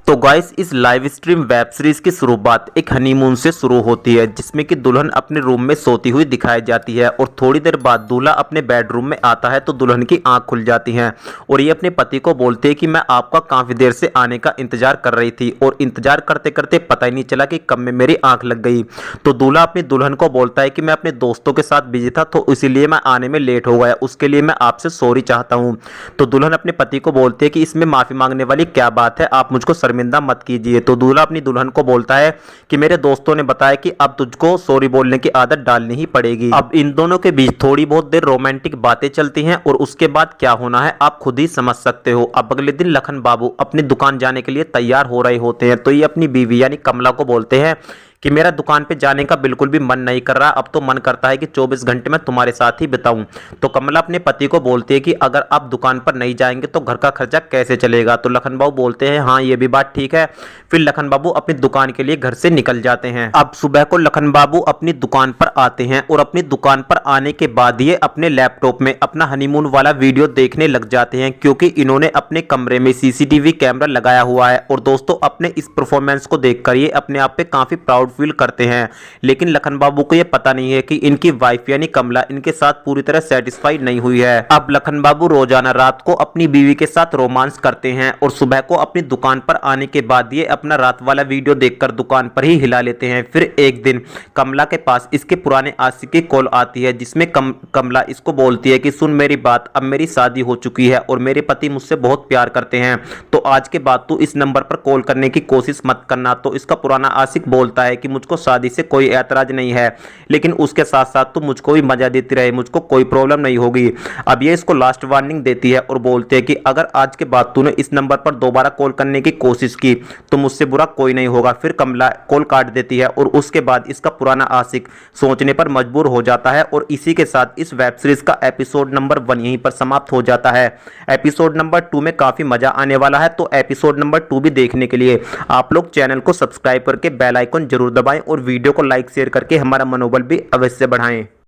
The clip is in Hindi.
तो गाइस इस लाइव स्ट्रीम वेब सीरीज की शुरुआत एक हनीमून से शुरू होती है, जिसमें कि दुल्हन अपने रूम में सोती हुई दिखाई जाती है और थोड़ी देर बाद दूल्हा अपने बेडरूम में आता है तो दुल्हन की आंख खुल जाती है और ये अपने पति को बोलते हैं कि मैं आपका काफी देर से आने का इंतजार कर रही थी और इंतजार करते करते पता ही नहीं चला कि कब में मेरी आंख लग गई। तो दूल्हा अपनी दुल्हन को बोलता है कि मैं अपने दोस्तों के साथ बिजी था तो इसीलिए मैं आने में लेट हो गया, उसके लिए मैं आपसे सॉरी चाहता हूँ। तो दुल्हन अपने पति को बोलती है कि इसमें माफी मांगने वाली क्या बात है, आप मुझको शर्मिंदा मत कीजिए। तो दूल्हा अपनी दुल्हन को बोलता है कि मेरे दोस्तों ने बताया कि अब तुझको सॉरी बोलने की आदत डालनी ही पड़ेगी। अब इन दोनों के बीच थोड़ी बहुत देर रोमांटिक बातें चलती हैं और उसके बाद क्या होना है आप खुद ही समझ सकते हो। अब अगले दिन लखन बाबू अपनी दुकान जाने के लिए तैयार हो रहे होते हैं तो ये अपनी बीवी यानी कमला को बोलते हैं कि मेरा दुकान पे जाने का बिल्कुल भी मन नहीं कर रहा, अब तो मन करता है कि 24 घंटे मैं तुम्हारे साथ ही बिताऊं। तो कमला अपने पति को बोलती है कि अगर आप दुकान पर नहीं जाएंगे तो घर का खर्चा कैसे चलेगा। तो लखन बाबू बोलते हैं हाँ ये भी बात ठीक है। फिर लखन बाबू अपनी दुकान के लिए घर से निकल जाते हैं। अब सुबह को लखन बाबू अपनी दुकान पर आते हैं और अपनी दुकान पर आने के बाद ये अपने लैपटॉप में अपना हनीमून वाला वीडियो देखने लग जाते हैं, क्योंकि इन्होंने अपने कमरे में सीसीटीवी कैमरा लगाया हुआ है। और दोस्तों अपने इस परफॉर्मेंस को देखकर ये अपने आप पे काफी प्राउड फील करते हैं, लेकिन लखन बाबू को ये पता नहीं है कि इनकी वाइफ यानी कमला इनके साथ पूरी तरह सेटिस्फाइड नहीं हुई है। अब लखन बाबू रोजाना रात को अपनी बीवी के साथ रोमांस करते हैं और सुबह को अपनी दुकान पर आने के बाद ये अपना रात वाला वीडियो देखकर दुकान पर ही हिला लेते हैं। फिर एक दिन कमला के पास इसके पुराने आशिक की कॉल आती है, जिसमें कमला इसको बोलती है कि सुन मेरी बात, अब मेरी शादी हो चुकी है और मेरे पति मुझसे बहुत प्यार करते हैं, तो आज के बाद तू इस नंबर पर कॉल करने की कोशिश मत करना। तो इसका पुराना आशिक बोलता है कि मुझको शादी से कोई ऐतराज नहीं है, लेकिन उसके साथ साथ तू मुझको भी मजा देती रहे, मुझको कोई प्रॉब्लम नहीं होगी। अब ये इसको लास्ट वार्निंग देती है और बोलते हैं कि अगर आज के बाद तूने इस नंबर पर दोबारा कॉल करने की कोशिश की तो मुझसे बुरा कोई नहीं होगा। फिर कमला कॉल काट देती है और उसके बाद इसका पुराना आशिक सोचने पर मजबूर हो जाता है और इसी के साथ इस वेब सीरीज का एपिसोड नंबर 1 यहीं पर समाप्त हो जाता है। एपिसोड नंबर 2 में काफी मजा आने वाला है, तो एपिसोड नंबर 2 भी देखने के लिए आप लोग चैनल को सब्सक्राइब करके बेल आइकन जरूर दबाएं और वीडियो को लाइक शेयर करके हमारा मनोबल भी अवश्य बढ़ाएं।